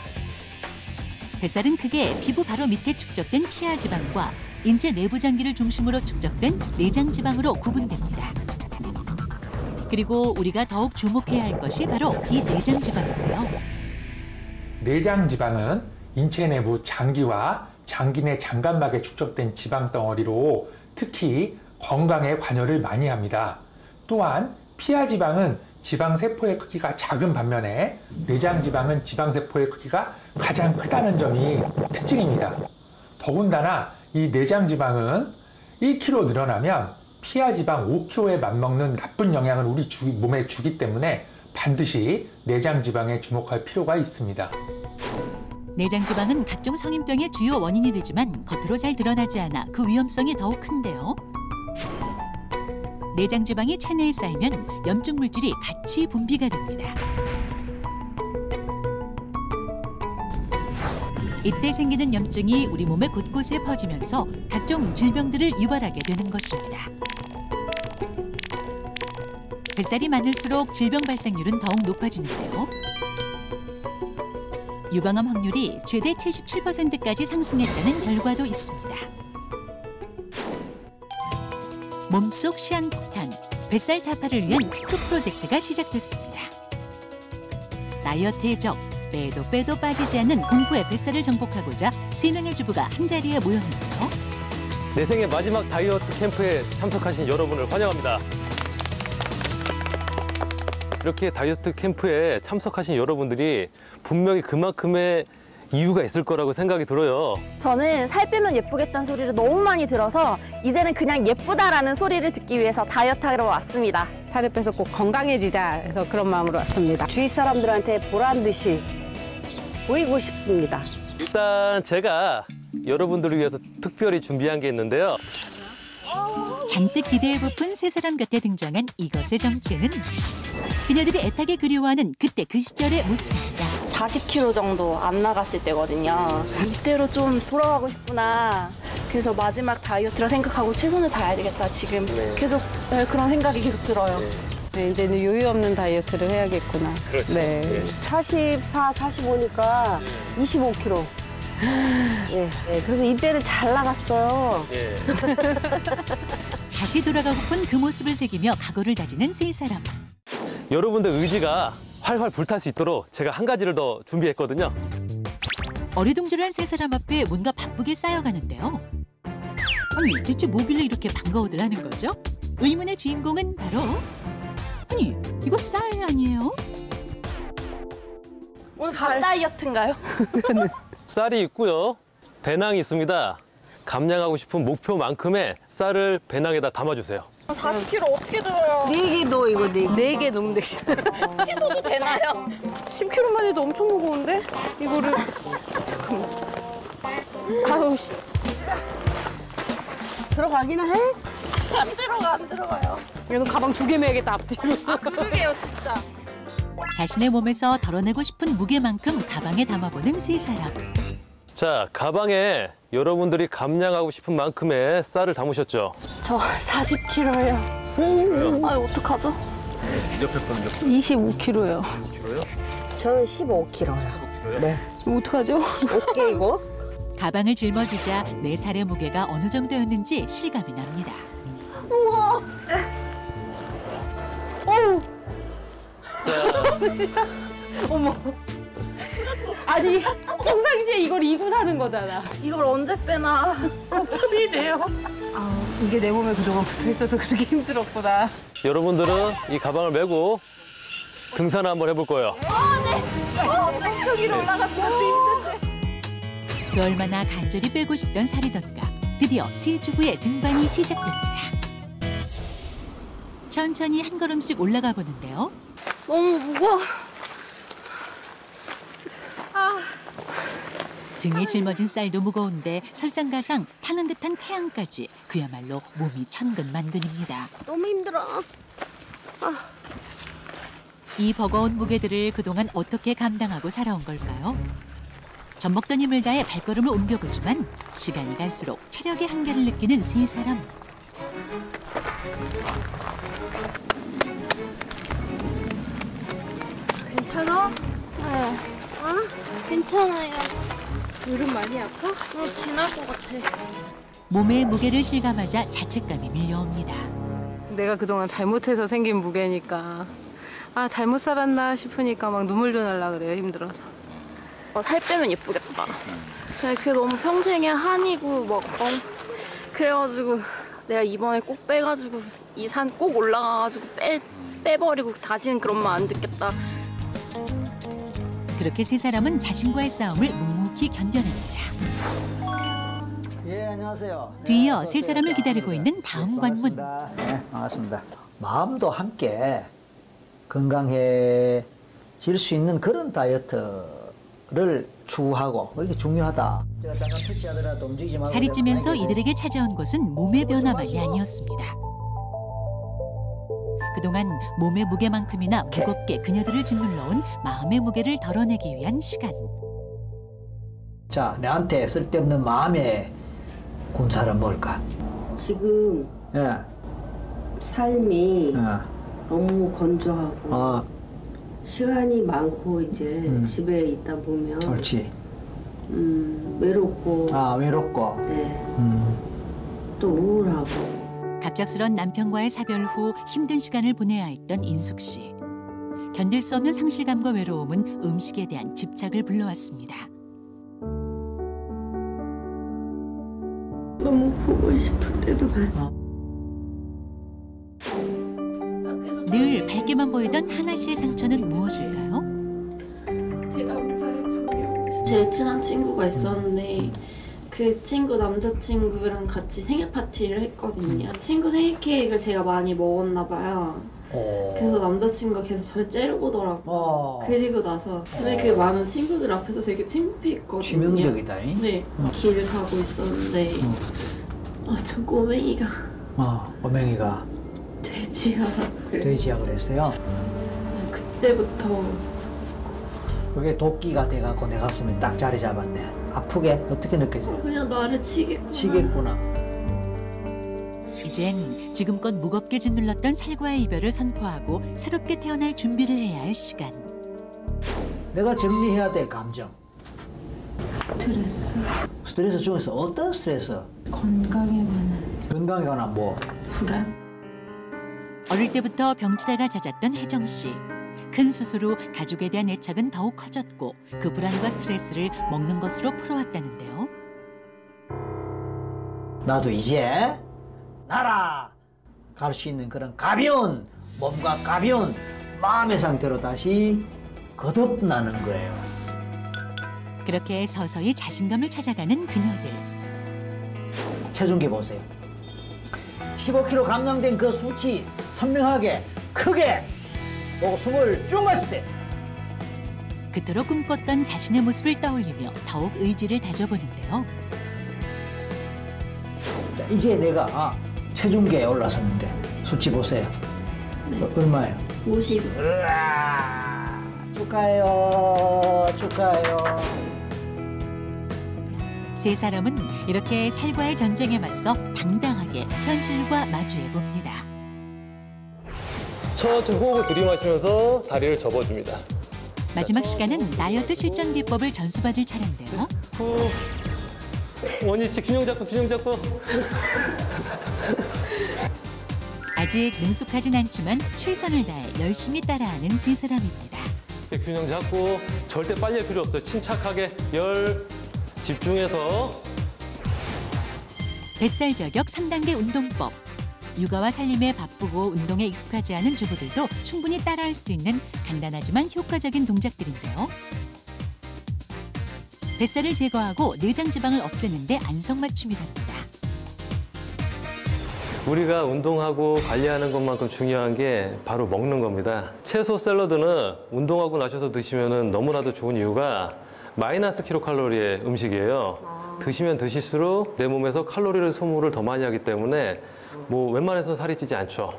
뱃살은 크게 피부 바로 밑에 축적된 피하 지방과 인체 내부 장기를 중심으로 축적된 내장 지방으로 구분됩니다. 그리고 우리가 더욱 주목해야 할 것이 바로 이 내장 지방인데요. 내장 지방은 인체 내부 장기와 장기 내 장관막에 축적된 지방 덩어리로 특히 건강에 관여를 많이 합니다. 또한 피하 지방은 지방 세포의 크기가 작은 반면에 내장 지방은 지방 세포의 크기가 가장 크다는 점이 특징입니다. 더군다나 이 내장 지방은 1kg 늘어나면 피하 지방 5kg에 맞먹는 나쁜 영향을 우리 몸에 주기 때문에 반드시 내장 지방에 주목할 필요가 있습니다. 내장 지방은 각종 성인병의 주요 원인이 되지만 겉으로 잘 드러나지 않아 그 위험성이 더욱 큰데요. 내장 지방이 체내에 쌓이면 염증 물질이 같이 분비가 됩니다. 이때 생기는 염증이 우리 몸의 곳곳에 퍼지면서 각종 질병들을 유발하게 되는 것입니다. 뱃살이 많을수록 질병 발생률은 더욱 높아지는데요. 유방암 확률이 최대 77%까지 상승했다는 결과도 있습니다. 몸속 시한폭탄, 뱃살 타파를 위한 피크 프로젝트가 시작됐습니다. 다이어트의 적, 빼도 빠지지 않는 공포의 뱃살을 정복하고자 3명의 주부가 한자리에 모였는데요. 내 생애 마지막 다이어트 캠프에 참석하신 여러분을 환영합니다. 이렇게 다이어트 캠프에 참석하신 여러분들이 분명히 그만큼의 이유가 있을 거라고 생각이 들어요. 저는 살 빼면 예쁘겠다는 소리를 너무 많이 들어서 이제는 그냥 예쁘다라는 소리를 듣기 위해서 다이어트하러 왔습니다. 살을 빼서 꼭 건강해지자 해서 그런 마음으로 왔습니다. 주위 사람들한테 보란 듯이 보이고 싶습니다. 일단 제가 여러분들을 위해서 특별히 준비한 게 있는데요. 잔뜩 기대에 부푼 세 사람 곁에 등장한 이것의 정체는 그녀들이 애타게 그리워하는 그때 그 시절의 모습입니다. 40kg 정도 안 나갔을 때거든요. 이때로 좀 돌아가고 싶구나. 그래서 마지막 다이어트라 생각하고 최선을 다해야 되겠다. 지금 계속 그런 생각이 계속 들어요. 네, 이제는 요요 없는 다이어트를 해야겠구나. 그렇죠. 네. 44, 45니까 25kg. 예, 그래서 이때는 잘 나갔어요. 예. 다시 돌아가고픈 그 모습을 새기며 각오를 다지는 세 사람. 여러분들 의지가 활활 불탈 수 있도록 제가 한 가지를 더 준비했거든요. 어리둥절한 세 사람 앞에 뭔가 바쁘게 쌓여가는데요. 아니, 대체 뭐길래 이렇게 반가워들 하는 거죠? 의문의 주인공은 바로 아니, 이거 쌀 아니에요? 오늘 밥 다이어트인가요? 쌀이 있고요. 배낭이 있습니다. 감량하고 싶은 목표만큼의 쌀을 배낭에다 담아주세요. 40kg 어떻게 들어요? 4개 넣어, 이거 4개. 4개 넣으면 되겠다. 씻어도 되나요? 10kg만 해도 엄청 무거운데? 이거를 잠깐만. 아우 씨. 들어가기는 해? 안 들어가요. 이거는 가방 2개 매야겠다, 앞뒤로. 그러게요, 진짜. 자신의 몸에서 덜어내고 싶은 무게만큼 가방에 담아보는 세 사람. 자, 가방에 여러분들이 감량하고 싶은 만큼의 쌀을 담으셨죠? 저 40kg예요. 아, 어떡하죠? 옆에 거는 25kg요. 저는 15kg요. 네. 이거 어떡하죠? 어떻게 이거? 가방을 짊어지자 내 살의 무게가 어느 정도였는지 실감이 납니다. 우와. 어우. 어머. 아니, 평상시에 이걸 이고 사는 거잖아. 이걸 언제 빼나 걱정이 돼요. 아, 이게 내 몸에 그동안 붙어 있어서 그렇게 힘들었구나. 여러분들은 이 가방을 메고 등산을 한번 해볼 거예요. 네. 저기 올라갔어. 힘든데. 그 얼마나 간절히 빼고 싶던 살이던가 드디어 세 주부의 등반이 시작됩니다. 천천히 한 걸음씩 올라가 보는데요. 너무 무거워. 등에 짊어진 쌀도 무거운데 설상가상 타는 듯한 태양까지 그야말로 몸이 천근만근입니다. 너무 힘들어. 이 버거운 무게들을 그동안 어떻게 감당하고 살아온 걸까요? 젖먹던 힘을 다해 발걸음을 옮겨보지만 시간이 갈수록 체력의 한계를 느끼는 세 사람. 괜찮아? 네. 괜찮아요. 무릎 많이 아파? 지날 것 같아. 몸에 무게를 실감하자 자책감이 밀려옵니다. 내가 그동안 잘못해서 생긴 무게니까 아 잘못 살았나 싶으니까 막 눈물도 날라 그래요. 힘들어서. 살 빼면 예쁘겠다. 근데 그게 너무 평생의 한이고 막 그래가지고 내가 이번에 꼭 빼가지고 이 산 꼭 올라가가지고 빼버리고 다시는 그런 말 안 듣겠다. 그렇게 세 사람은 자신과의 싸움을 묵묵히 견뎌냅니다. 예, 안녕하세요. 뒤이어 세 사람을 기다리고 있는 다음 관문. 네, 반갑습니다. 마음도 함께 건강해질 수 있는 그런 다이어트를 추구하고 이게 중요하다. 제가 잠깐 설치하더라도 움직이지 말고. 살이 찌면서 이들에게 찾아온 것은 몸의 변화만이 아니었습니다. 그동안 몸의 무게만큼이나 무겁게 그녀들을 짓눌러온 마음의 무게를 덜어내기 위한 시간. 자, 내한테 쓸데없는 마음의 군살은 뭘까? 지금 예. 삶이 너무 건조하고 시간이 많고 이제 집에 있다 보면 그렇지. 외롭고 외롭고 네. 또 우울하고 갑작스런 남편과의 사별 후 힘든 시간을 보내야 했던 인숙 씨. 견딜 수 없는 상실감과 외로움은 음식에 대한 집착을 불러왔습니다. 너무 보고 싶을 때도 많아. 늘 밝게만 보이던 하나 씨의 상처는 무엇일까요? 제 남자의 두 명. 제 친한 친구가 있었는데 그 친구 남자친구랑 같이 생일 파티를 했거든요. 친구 생일 케이크를 제가 많이 먹었나 봐요. 그래서 남자친구가 계속 저를 째려보더라고요. 그리고 나서 근데 그 많은 친구들 앞에서 되게 창피했거든요. 치명적이다. 네. 길을 가고 있었는데 저 꼬맹이가 꼬맹이가 돼지하라고 그랬어요. 돼지하고 그랬어요. 그때부터 그게 도끼가 돼갖고 내 가슴에 딱 자리 잡았네. 아프게 어떻게 느껴져요? 그냥 나를 치겠구나. 치겠구나. 이젠 지금껏 무겁게 짓눌렀던 살과의 이별을 선포하고 새롭게 태어날 준비를 해야 할 시간. 내가 정리해야 될 감정. 스트레스. 스트레스 중에서 어떤 스트레스? 건강에 관한. 건강에 관한 뭐? 불안. 어릴 때부터 병치레가 잦았던 혜정 씨. 큰 수술 후 가족에 대한 애착은 더욱 커졌고 그 불안과 스트레스를 먹는 것으로 풀어왔다는데요. 나도 이제 나라 갈 수 있는 그런 가벼운 몸과 가벼운 마음의 상태로 다시 거듭나는 거예요. 그렇게 서서히 자신감을 찾아가는 그녀들. 체중계 보세요. 15kg 감량된 그 수치 선명하게 크게 보고 숨을 쭉 마시세요. 그토록 꿈꿨던 자신의 모습을 떠올리며 더욱 의지를 다져보는데요. 자, 이제 내가 체중계에 올라섰는데 수치 보세요. 네. 얼마예요? 50. 으아, 축하해요. 축하해요. 세 사람은 이렇게 살과의 전쟁에 맞서 당당하게 현실과 마주해 봅니다. 첫 호흡을 들이마시면서 다리를 접어줍니다. 마지막 시간은 다이어트 실전 비법을 전수받을 차례인데요. 후. 원위치 균형 잡고. 아직 능숙하진 않지만 최선을 다해 열심히 따라하는 세 사람입니다. 균형 잡고 절대 빨리 할 필요 없어요. 침착하게 집중해서. 뱃살 저격 3단계 운동법. 육아와 살림에 바쁘고 운동에 익숙하지 않은 주부들도 충분히 따라할 수 있는 간단하지만 효과적인 동작들인데요. 뱃살을 제거하고 내장 지방을 없애는 데 안성맞춤이랍니다. 우리가 운동하고 관리하는 것만큼 중요한 게 바로 먹는 겁니다. 채소 샐러드는 운동하고 나셔서 드시면 너무나도 좋은 이유가 마이너스 킬로칼로리의 음식이에요. 드시면 드실수록 내 몸에서 칼로리를 소모를 더 많이 하기 때문에 웬만해서 살이 찌지 않죠.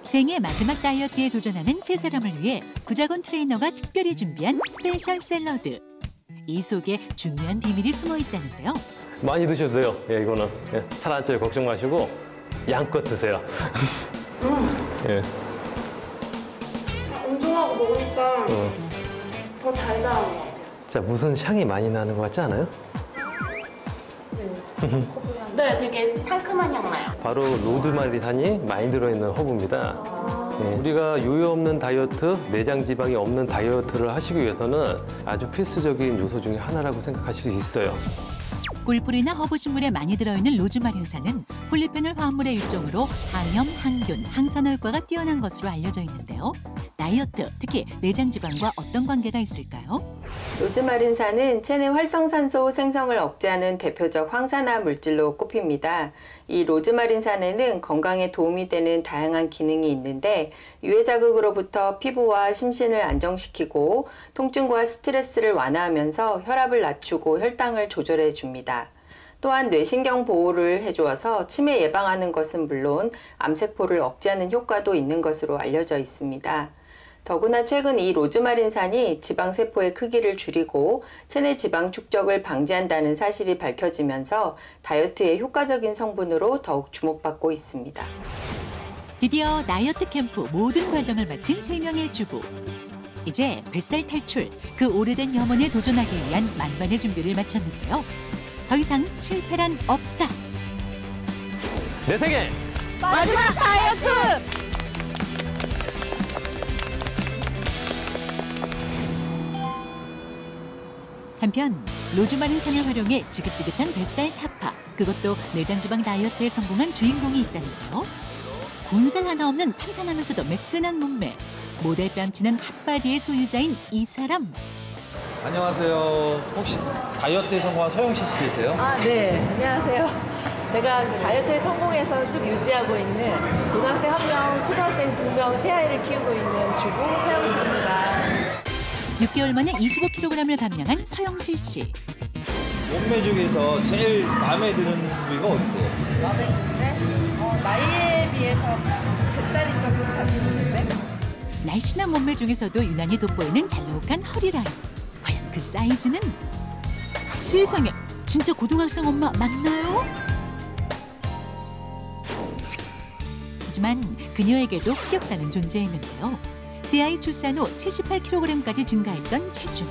생애 마지막 다이어트에 도전하는 세 사람을 위해 구자곤 트레이너가 특별히 준비한 스페셜 샐러드. 이 속에 중요한 비밀이 숨어 있다는데요. 많이 드셔도 돼요. 이거는 살 안 쪄요. 걱정 마시고 양껏 드세요. 예. 운동하고 먹으니까 더 달달한 것 같아요. 자, 무슨 향이 많이 나는 것 같지 않아요? 네, 되게 상큼한 향 나요. 바로 로즈마리산이 많이 들어있는 허브입니다. 우리가 요요 없는 다이어트, 내장 지방이 없는 다이어트를 하시기 위해서는 아주 필수적인 요소 중에 하나라고 생각하실 수 있어요. 꿀뿌리나 허브식물에 많이 들어있는 로즈마린산은 폴리페놀 화합물의 일종으로 항염, 항균, 항산화 효과가 뛰어난 것으로 알려져 있는데요. 다이어트, 특히 내장 지방과 어떤 관계가 있을까요? 로즈마린산은 체내 활성산소 생성을 억제하는 대표적 황산화 물질로 꼽힙니다. 이 로즈마린산에는 건강에 도움이 되는 다양한 기능이 있는데 유해 자극으로부터 피부와 심신을 안정시키고 통증과 스트레스를 완화하면서 혈압을 낮추고 혈당을 조절해 줍니다. 또한 뇌신경 보호를 해주어서 치매 예방하는 것은 물론 암세포를 억제하는 효과도 있는 것으로 알려져 있습니다. 더구나 최근 이 로즈마린산이 지방세포의 크기를 줄이고 체내 지방 축적을 방지한다는 사실이 밝혀지면서 다이어트에 효과적인 성분으로 더욱 주목받고 있습니다. 드디어 다이어트 캠프 모든 과정을 마친 3명의 주부. 이제 뱃살 탈출, 그 오래된 염원에 도전하기 위한 만반의 준비를 마쳤는데요. 더 이상 실패란 없다. 내 세계 마지막 다이어트! 한편 로즈마린산을 활용해 지긋지긋한 뱃살 타파, 그것도 내장지방 다이어트에 성공한 주인공이 있다는데요. 군살 하나 없는 탄탄하면서도 매끈한 몸매, 모델 뺨치는 핫바디의 소유자인 이 사람. 안녕하세요. 혹시 다이어트에 성공한 서영실 씨 계세요? 네. 안녕하세요. 제가 그 다이어트에 성공해서 쭉 유지하고 있는 고등학생 1명, 초등학생 2명, 세 아이를 키우고 있는 주부 서영실입니다. 6개월 만에 25kg을 감량한 서영실 씨. 몸매 중에서 제일 마음에 드는 부위가 어디세요? 마음에 드는데? 나이에 비해서 뱃살이 조금 자신 있는데? 날씬한 몸매 중에서도 유난히 돋보이는 잘록한 허리 라인. 과연 그 사이즈는? 세상에, 진짜 고등학생 엄마 맞나요? 하지만 그녀에게도 흑역사는 존재했는데요. 새 아이 출산 후 78kg까지 증가했던 체중.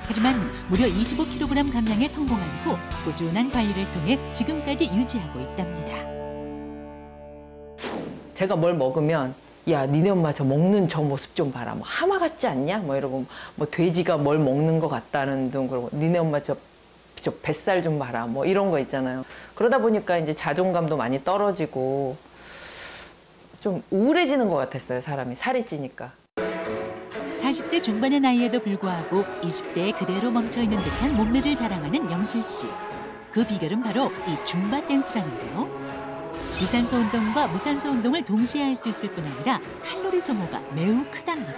하지만 무려 25kg 감량에 성공한 후 꾸준한 관리를 통해 지금까지 유지하고 있답니다. 제가 뭘 먹으면 야, 니네 엄마 저 먹는 저 모습 좀 봐라. 뭐 하마 같지 않냐? 뭐 이러고 뭐 돼지가 뭘 먹는 것 같다는 등 그러고 니네 엄마 저 뱃살 좀 봐라. 뭐 이런 거 있잖아요. 그러다 보니까 이제 자존감도 많이 떨어지고 좀 우울해지는 것 같았어요. 사람이 살이 찌니까. 40대 중반의 나이에도 불구하고 20대에 그대로 멈춰있는 듯한 몸매를 자랑하는 영실 씨. 그 비결은 바로 이 줌바 댄스라는데요. 유산소 운동과 무산소 운동을 동시에 할 수 있을 뿐 아니라 칼로리 소모가 매우 크답니다.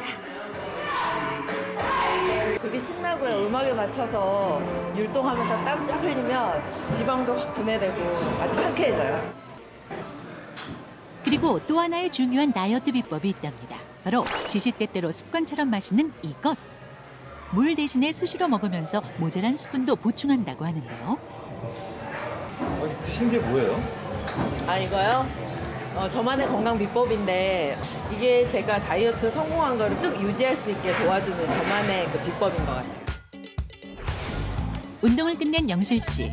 그게 신나고요. 음악에 맞춰서 율동하면서 땀 쫙 흘리면 지방도 확 분해되고 아주 상쾌해져요. 그리고 또 하나의 중요한 다이어트 비법이 있답니다. 바로 시시때때로 습관처럼 마시는 이것. 물 대신에 수시로 먹으면서 모자란 수분도 보충한다고 하는데요. 드신 게 뭐예요? 이거요? 저만의 건강 비법인데 이게 제가 다이어트 성공한 거를 쭉 유지할 수 있게 도와주는 저만의 그 비법인 것 같아요. 운동을 끝낸 영실 씨.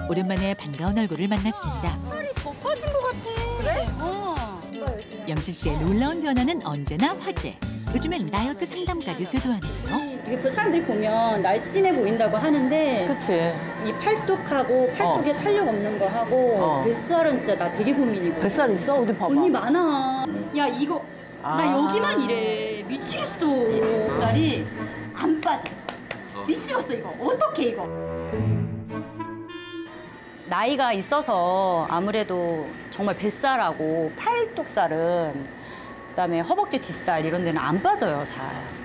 오랜만에 반가운 얼굴을 만났습니다. 살이 더 커진 것 같아. 그래? 영실 씨의 놀라운 변화는 언제나 화제. 요즘엔 다이어트 상담까지 쇄도하는데요. 이게 그 사람들이 보면 날씬해 보인다고 하는데 그치. 이 팔뚝하고 팔뚝에 탄력 없는 거 하고 뱃살은 진짜 나 되게 고민이고. 뱃살 있어? 어디 봐봐. 언니 많아. 야 이거 나 여기만 이래. 미치겠어. 뱃살이 안 빠져. 미치겠어 이거. 어떡해 이거. 나이가 있어서 아무래도 정말 뱃살하고 팔뚝살은 그다음에 허벅지 뒷살 이런 데는 안 빠져요, 잘.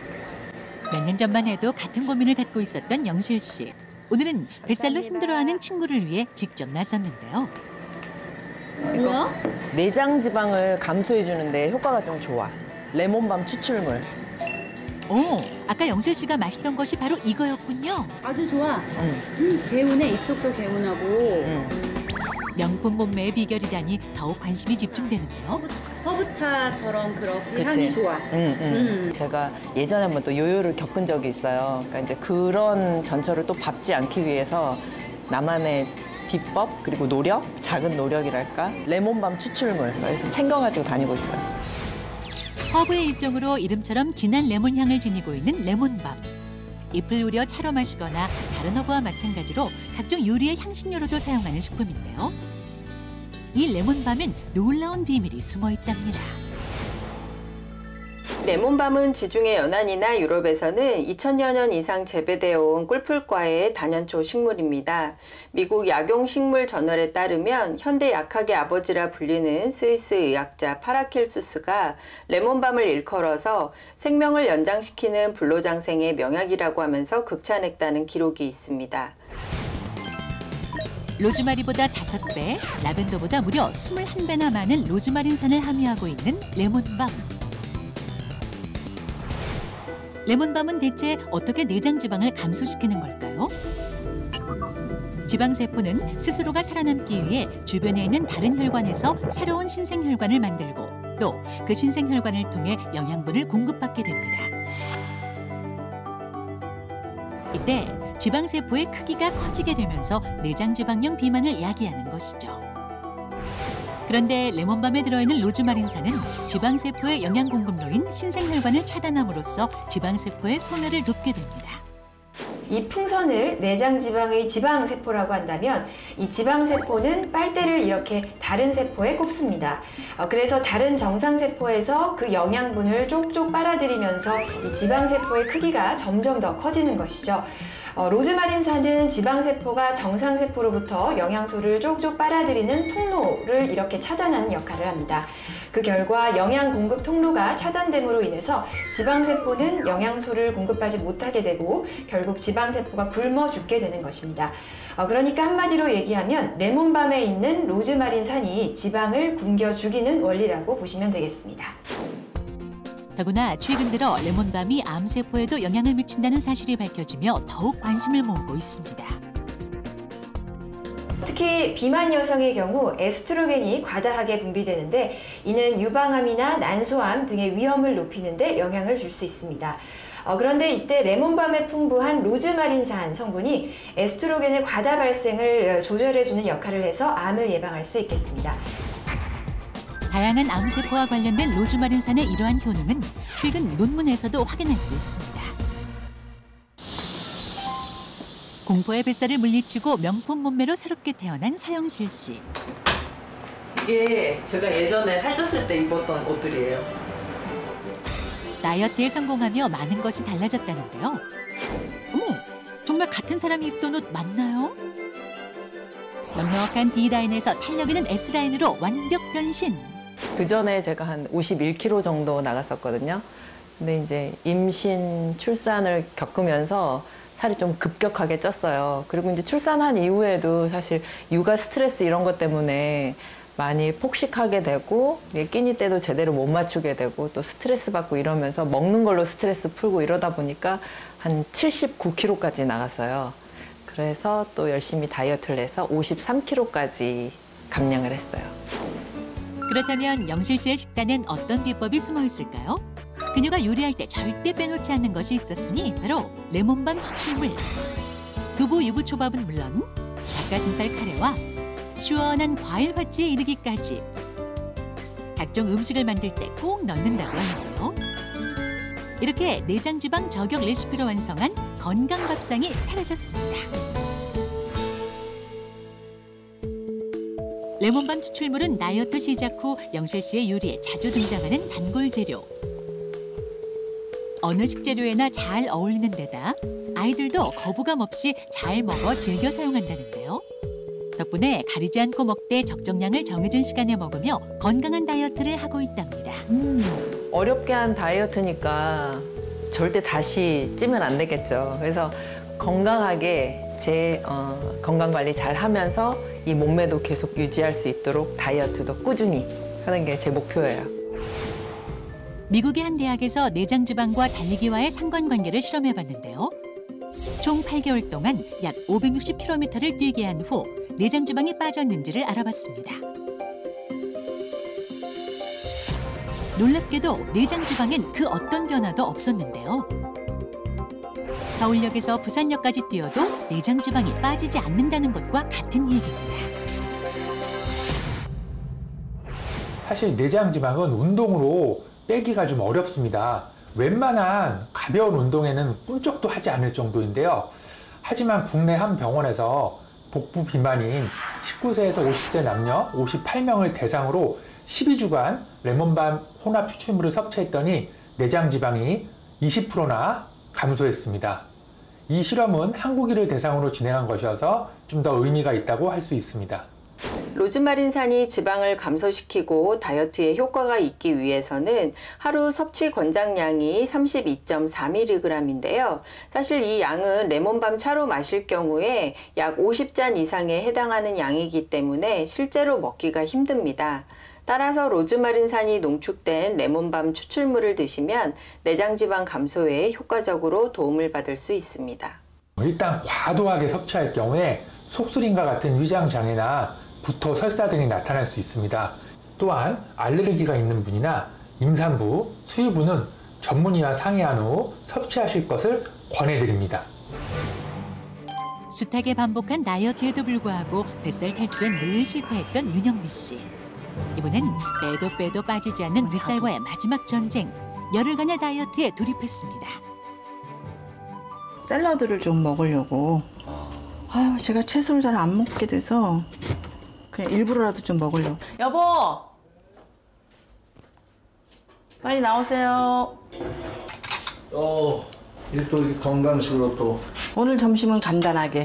몇 년 전만 해도 같은 고민을 갖고 있었던 영실 씨. 오늘은 뱃살로 힘들어하는 친구를 위해 직접 나섰는데요. 뭐야? 내장 지방을 감소해 주는데 효과가 좀 좋아. 레몬밤 추출물. 오, 아까 영실 씨가 마시던 것이 바로 이거였군요. 아주 좋아. 개운해. 입속도 개운하고. 명품 몸매의 비결이라니 더욱 관심이 집중되는데요. 허브차처럼 그렇게 향이 좋아. 제가 예전에 한번 또 요요를 겪은 적이 있어요. 그러니까 이제 그런 전철을 또 밟지 않기 위해서 나만의 비법 그리고 노력, 작은 노력이랄까 레몬밤 추출물 그래서 챙겨가지고 다니고 있어요. 허브의 일종으로 이름처럼 진한 레몬 향을 지니고 있는 레몬밤. 잎을 우려 차로 마시거나 다른 허브와 마찬가지로 각종 요리의 향신료로도 사용하는 식품인데요. 이 레몬밤엔 놀라운 비밀이 숨어 있답니다. 레몬밤은 지중해 연안이나 유럽에서는 2000여 년 이상 재배되어 온 꿀풀과의 단연초 식물입니다. 미국 약용식물 저널에 따르면 현대 약학의 아버지라 불리는 스위스 의학자 파라켈수스가 레몬밤을 일컬어서 생명을 연장시키는 불로장생의 명약이라고 하면서 극찬했다는 기록이 있습니다. 로즈마리보다 5배, 라벤더보다 무려 21배나 많은 로즈마린산을 함유하고 있는 레몬밤. 레몬밤은 대체 어떻게 내장 지방을 감소시키는 걸까요? 지방세포는 스스로가 살아남기 위해 주변에 있는 다른 혈관에서 새로운 신생혈관을 만들고 또 그 신생혈관을 통해 영양분을 공급받게 됩니다. 이때 지방세포의 크기가 커지게 되면서 내장지방형 비만을 야기하는 것이죠. 그런데 레몬밤에 들어있는 로즈마린산은 지방세포의 영양 공급로인 신생혈관을 차단함으로써 지방세포의 소멸을 돕게 됩니다. 이 풍선을 내장지방의 지방세포라고 한다면 이 지방세포는 빨대를 이렇게 다른 세포에 꼽습니다. 그래서 다른 정상세포에서 그 영양분을 쪽쪽 빨아들이면서 이 지방세포의 크기가 점점 더 커지는 것이죠. 로즈마린산은 지방세포가 정상세포로부터 영양소를 쪽쪽 빨아들이는 통로를 이렇게 차단하는 역할을 합니다. 그 결과 영양 공급 통로가 차단됨으로 인해서 지방세포는 영양소를 공급하지 못하게 되고 결국 지방세포가 굶어 죽게 되는 것입니다. 그러니까 한마디로 얘기하면 레몬밤에 있는 로즈마린산이 지방을 굶겨 죽이는 원리라고 보시면 되겠습니다. 더구나 최근 들어 레몬밤이 암세포에도 영향을 미친다는 사실이 밝혀지며 더욱 관심을 모으고 있습니다. 특히 비만 여성의 경우 에스트로겐이 과다하게 분비되는데 이는 유방암이나 난소암 등의 위험을 높이는 데 영향을 줄 수 있습니다. 그런데 이때 레몬밤에 풍부한 로즈마린산 성분이 에스트로겐의 과다 발생을 조절해주는 역할을 해서 암을 예방할 수 있겠습니다. 다양한 암세포와 관련된 로즈마린산의 이러한 효능은 최근 논문에서도 확인할 수 있습니다. 공포의 뱃살을 물리치고 명품 몸매로 새롭게 태어난 서영실 씨. 이게 제가 예전에 살쪘을 때 입었던 옷들이에요. 다이어트에 성공하며 많은 것이 달라졌다는데요. 어머, 정말 같은 사람이 입던 옷 맞나요? 넉넉한 D라인에서 탄력 있는 S라인으로 완벽 변신. 그 전에 제가 한 51kg 정도 나갔었거든요. 근데 이제 임신, 출산을 겪으면서 살이 좀 급격하게 쪘어요. 그리고 이제 출산한 이후에도 사실 육아 스트레스 이런 것 때문에 많이 폭식하게 되고 끼니 때도 제대로 못 맞추게 되고 또 스트레스 받고 이러면서 먹는 걸로 스트레스 풀고 이러다 보니까 한 79kg까지 나갔어요. 그래서 또 열심히 다이어트를 해서 53kg까지 감량을 했어요. 그렇다면 영실 씨의 식단엔 어떤 비법이 숨어 있을까요? 그녀가 요리할 때 절대 빼놓지 않는 것이 있었으니 바로 레몬밤 추출물. 두부 유부초밥은 물론 닭가슴살 카레와 시원한 과일 화채에 이르기까지 각종 음식을 만들 때 꼭 넣는다고 하는데요. 이렇게 내장지방 저격 레시피로 완성한 건강 밥상이 차려졌습니다. 레몬밤 추출물은 다이어트 시작 후 영실 씨의 요리에 자주 등장하는 단골 재료. 어느 식재료에나 잘 어울리는 데다 아이들도 거부감 없이 잘 먹어 즐겨 사용한다는데요. 덕분에 가리지 않고 먹되 적정량을 정해진 시간에 먹으며 건강한 다이어트를 하고 있답니다. 어렵게 한 다이어트니까 절대 다시 찌면 안 되겠죠. 그래서 건강하게 제 건강관리 잘 하면서 이 몸매도 계속 유지할 수 있도록 다이어트도 꾸준히 하는 게 제 목표예요. 미국의 한 대학에서 내장지방과 달리기와의 상관관계를 실험해봤는데요. 총 8개월 동안 약 560km를 뛰게 한 후 내장지방이 빠졌는지를 알아봤습니다. 놀랍게도 내장지방엔 그 어떤 변화도 없었는데요. 서울역에서 부산역까지 뛰어도 내장지방이 빠지지 않는다는 것과 같은 얘기입니다. 사실 내장지방은 운동으로 빼기가 좀 어렵습니다. 웬만한 가벼운 운동에는 꿈쩍도 하지 않을 정도인데요. 하지만 국내 한 병원에서 복부 비만인 19세에서 50세 남녀 58명을 대상으로 12주간 레몬밤 혼합 추출물을 섭취했더니 내장 지방이 20%나 감소했습니다. 이 실험은 한국인을 대상으로 진행한 것이어서 좀 더 의미가 있다고 할 수 있습니다. 로즈마린산이 지방을 감소시키고 다이어트에 효과가 있기 위해서는 하루 섭취 권장량이 32.4mg인데요. 사실 이 양은 레몬밤 차로 마실 경우에 약 50잔 이상에 해당하는 양이기 때문에 실제로 먹기가 힘듭니다. 따라서 로즈마린산이 농축된 레몬밤 추출물을 드시면 내장지방 감소에 효과적으로 도움을 받을 수 있습니다. 일단 과도하게 섭취할 경우에 속쓰림과 같은 위장장애나 구토, 설사 등이 나타날 수 있습니다. 또한 알레르기가 있는 분이나 임산부, 수유부는 전문의와 상의한 후 섭취하실 것을 권해드립니다. 숱하게 반복한 다이어트에도 불구하고 뱃살 탈출에 늘 실패했던 윤영미 씨. 이번엔 빼도 빠지지 않는 뱃살과의 마지막 전쟁, 열흘간의 다이어트에 돌입했습니다. 샐러드를 좀 먹으려고. 제가 채소를 잘 안 먹게 돼서 그냥 일부러라도 좀 먹으려고. 여보! 빨리 나오세요. 또 건강식으로 또. 오늘 점심은 간단하게.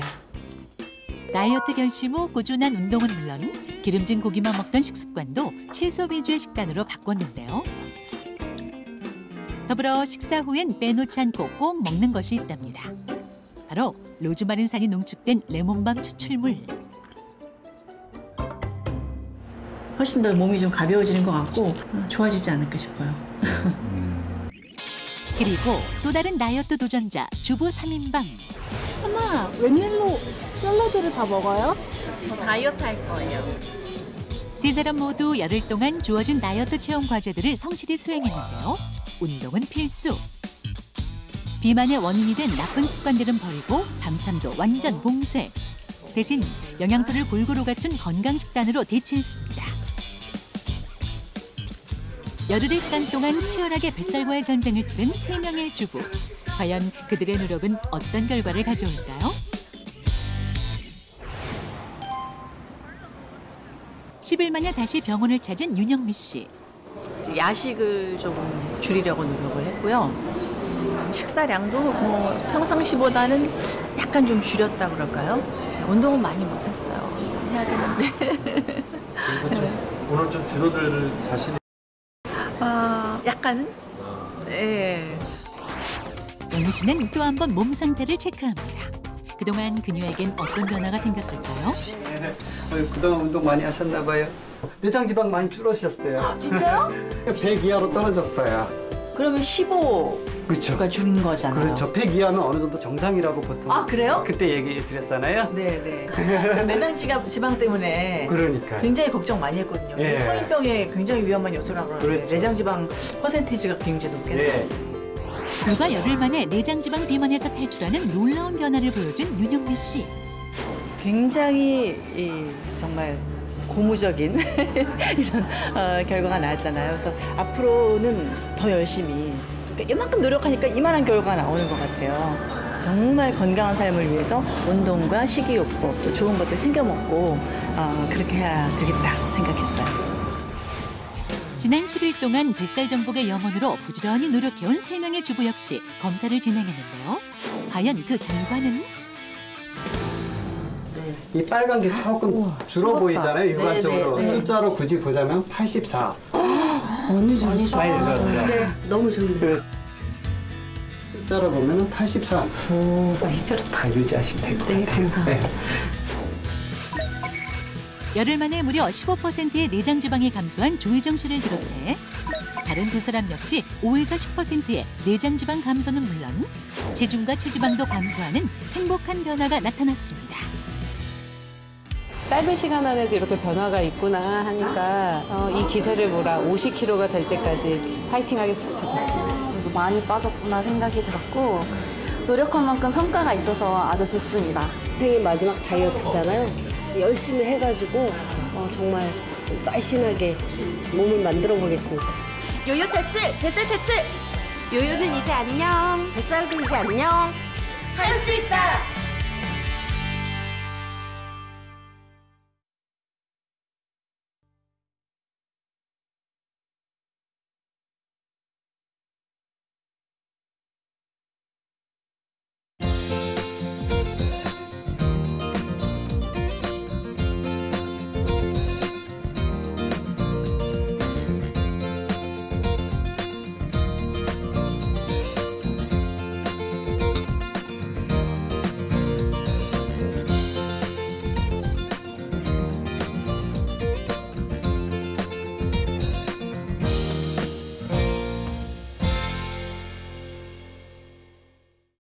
다이어트 결심 후 꾸준한 운동은 물론 기름진 고기만 먹던 식습관도 채소 위주의 식단으로 바꿨는데요. 더불어 식사 후엔 빼놓지 않고 꼭 먹는 것이 있답니다. 바로 로즈마린산이 농축된 레몬밤 추출물. 훨씬 더 몸이 좀 가벼워지는 것 같고 좋아지지 않을까 싶어요. 그리고 또 다른 다이어트 도전자 주부 3인방. 엄마, 웬일로 샐러드를 다 먹어요? 저 다이어트 할 거예요. 세 사람 모두 열흘 동안 주어진 다이어트 체험 과제들을 성실히 수행했는데요. 운동은 필수. 비만의 원인이 된 나쁜 습관들은 버리고 밤참도 완전 봉쇄. 대신 영양소를 골고루 갖춘 건강 식단으로 대체했습니다. 열흘의 시간 동안 치열하게 뱃살과의 전쟁을 치른 3명의 주부. 과연 그들의 노력은 어떤 결과를 가져올까요? 10일 만에 다시 병원을 찾은 윤영미 씨. 야식을 좀 줄이려고 노력을 했고요. 식사량도 평상시보다는 약간 좀 줄였다 그럴까요? 운동은 많이 못했어요. 해야 되는데. 오늘 좀 줄어들 자신이. 약간은? 예. 영미 씨는 또 한 번 몸 상태를 체크합니다. 그동안 그녀에겐 어떤 변화가 생겼을까요? 그동안 운동 많이 하셨나 봐요. 내장 지방 많이 줄으셨어요. 진짜요? 100 이하로 떨어졌어요. 그러면 15가 줄은 거잖아요. 그렇죠. 100 이하는 어느 정도 정상이라고 보통. 그래요? 그때 얘기 드렸잖아요. 네네. 내장 지방 때문에 그러니까 굉장히 걱정 많이 했거든요. 예. 성인병에 굉장히 위험한 요소라고 그러는데 그렇죠. 내장 지방 퍼센티지가 굉장히 높게 나왔어요. 불과 열흘 만에 내장지방 비만에서 탈출하는 놀라운 변화를 보여준 윤영미 씨. 굉장히 정말 고무적인 이런 결과가 나왔잖아요. 그래서 앞으로는 더 열심히 이만큼 노력하니까 이만한 결과가 나오는 것 같아요. 정말 건강한 삶을 위해서 운동과 식이요법 또 좋은 것들 챙겨 먹고 그렇게 해야 되겠다 생각했어요. 지난 10일 동안 뱃살 정복의 염원으로 부지런히 노력해온 3명의 주부 역시 검사를 진행했는데요. 과연 그 결과는? 이 빨간 게 조금 줄어 보이잖아요. 육안적으로. 숫자로 굳이 보자면 84. 많이 줄었죠. 많이 줄었죠. 네, 너무 좋은데. 숫자로 보면 83. 많이 줄었다. 유지하시면 될 것 같아요. 감사합니다. 열흘 만에 무려 15%의 내장 지방이 감소한 조혜정 씨를 비롯해 다른 두 사람 역시 5에서 10%의 내장 지방 감소는 물론 체중과 체지방도 감소하는 행복한 변화가 나타났습니다. 짧은 시간 안에도 이렇게 변화가 있구나 하니까 이 기세를 몰아 50kg가 될 때까지 파이팅 하겠습니다. 그래서 많이 빠졌구나 생각이 들었고 노력한 만큼 성과가 있어서 아주 좋습니다. 생일 마지막 다이어트잖아요. 열심히 해가지고 정말 날씬하게 몸을 만들어 보겠습니다. 요요 탈출, 뱃살 탈출. 요요는 이제 안녕. 뱃살도 이제 안녕. 할 수 있다.